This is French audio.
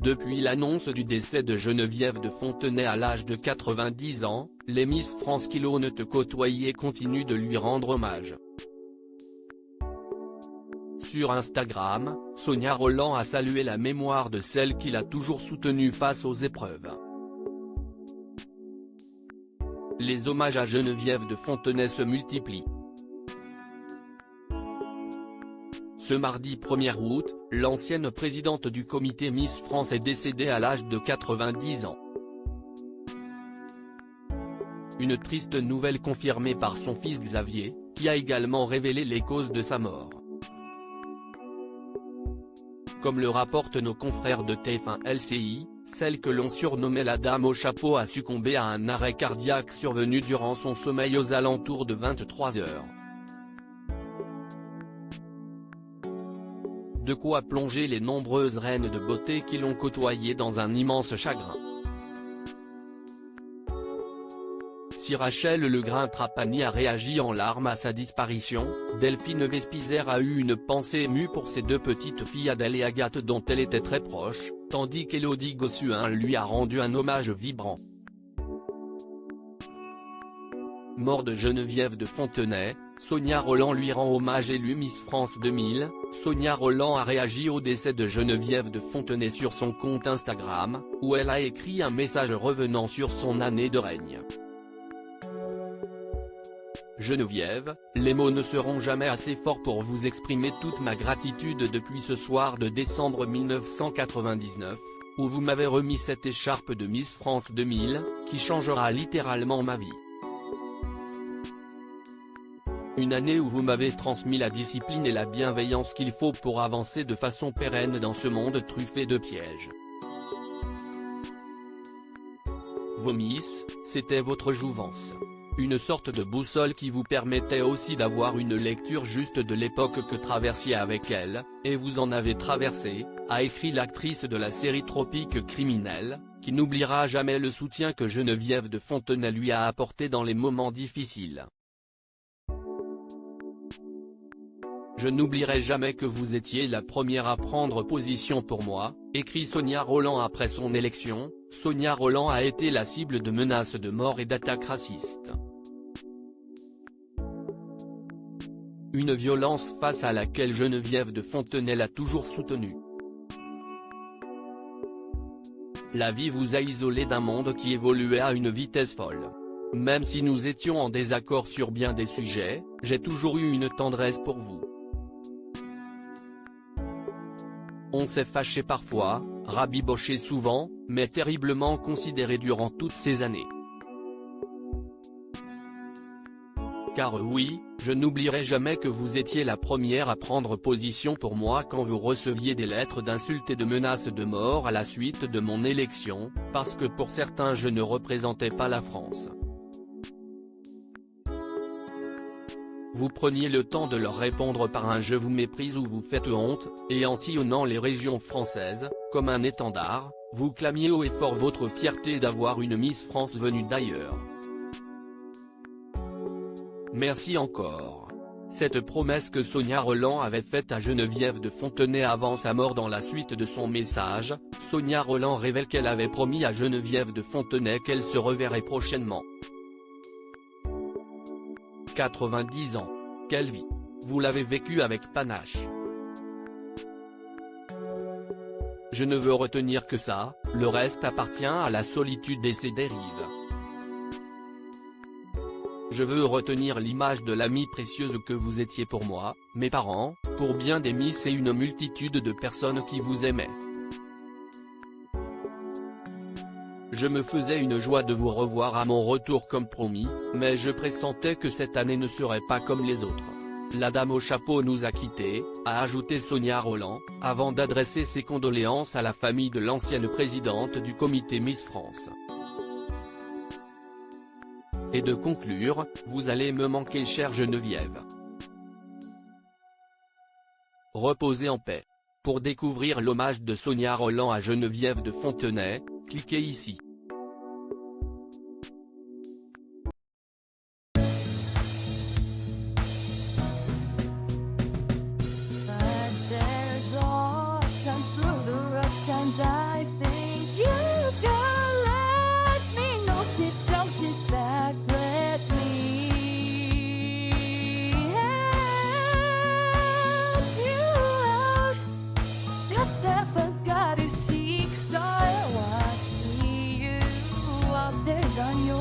Depuis l'annonce du décès de Geneviève de Fontenay à l'âge de 90 ans, les Miss France qui l'ont côtoyée continuent de lui rendre hommage. Sur Instagram, Sonia Rolland a salué la mémoire de celle qu'il a toujours soutenue face aux épreuves. Les hommages à Geneviève de Fontenay se multiplient. Ce mardi 1er août, l'ancienne présidente du comité Miss France est décédée à l'âge de 90 ans. Une triste nouvelle confirmée par son fils Xavier, qui a également révélé les causes de sa mort. Comme le rapportent nos confrères de TF1 LCI, celle que l'on surnommait la dame au chapeau a succombé à un arrêt cardiaque survenu durant son sommeil aux alentours de 23 h. De quoi plonger les nombreuses reines de beauté qui l'ont côtoyée dans un immense chagrin. Si Rachel Legrain-Trapani a réagi en larmes à sa disparition, Delphine Vespizer a eu une pensée émue pour ses deux petites filles Adèle et Agathe dont elle était très proche, tandis qu'Élodie Gossuin lui a rendu un hommage vibrant. Mort de Geneviève de Fontenay, Sonia Rolland lui rend hommage. Élue Miss France 2000, Sonia Rolland a réagi au décès de Geneviève de Fontenay sur son compte Instagram, où elle a écrit un message revenant sur son année de règne. Geneviève, les mots ne seront jamais assez forts pour vous exprimer toute ma gratitude depuis ce soir de décembre 1999, où vous m'avez remis cette écharpe de Miss France 2000, qui changera littéralement ma vie. Une année où vous m'avez transmis la discipline et la bienveillance qu'il faut pour avancer de façon pérenne dans ce monde truffé de pièges. Vos Miss, c'était votre jouvence. Une sorte de boussole qui vous permettait aussi d'avoir une lecture juste de l'époque que traversiez avec elle, et vous en avez traversé, a écrit l'actrice de la série Tropique Criminel, qui n'oubliera jamais le soutien que Geneviève de Fontenay lui a apporté dans les moments difficiles. Je n'oublierai jamais que vous étiez la première à prendre position pour moi, écrit Sonia Rolland après son élection. Sonia Rolland a été la cible de menaces de mort et d'attaques racistes. Une violence face à laquelle Geneviève de Fontenay l'a toujours soutenue. La vie vous a isolé d'un monde qui évoluait à une vitesse folle. Même si nous étions en désaccord sur bien des sujets, j'ai toujours eu une tendresse pour vous. On s'est fâché parfois, rabiboché souvent, mais terriblement considéré durant toutes ces années. Car oui, je n'oublierai jamais que vous étiez la première à prendre position pour moi quand vous receviez des lettres d'insultes et de menaces de mort à la suite de mon élection, parce que pour certains je ne représentais pas la France. Vous preniez le temps de leur répondre par un « je vous méprise » ou « vous faites honte », et en sillonnant les régions françaises, comme un étendard, vous clamiez haut et fort votre fierté d'avoir une Miss France venue d'ailleurs. Merci encore. Cette promesse que Sonia Rolland avait faite à Geneviève de Fontenay avant sa mort. Dans la suite de son message, Sonia Rolland révèle qu'elle avait promis à Geneviève de Fontenay qu'elle se reverrait prochainement. 90 ans. Quelle vie. Vous l'avez vécue avec panache. Je ne veux retenir que ça, le reste appartient à la solitude et ses dérives. Je veux retenir l'image de l'amie précieuse que vous étiez pour moi, mes parents, pour bien des Miss et une multitude de personnes qui vous aimaient. Je me faisais une joie de vous revoir à mon retour comme promis, mais je pressentais que cette année ne serait pas comme les autres. La dame au chapeau nous a quittés, a ajouté Sonia Rolland, avant d'adresser ses condoléances à la famille de l'ancienne présidente du comité Miss France. Et de conclure, vous allez me manquer chère Geneviève. Reposez en paix. Pour découvrir l'hommage de Sonia Rolland à Geneviève de Fontenay, cliquez ici. But there's all times through the rough times I on your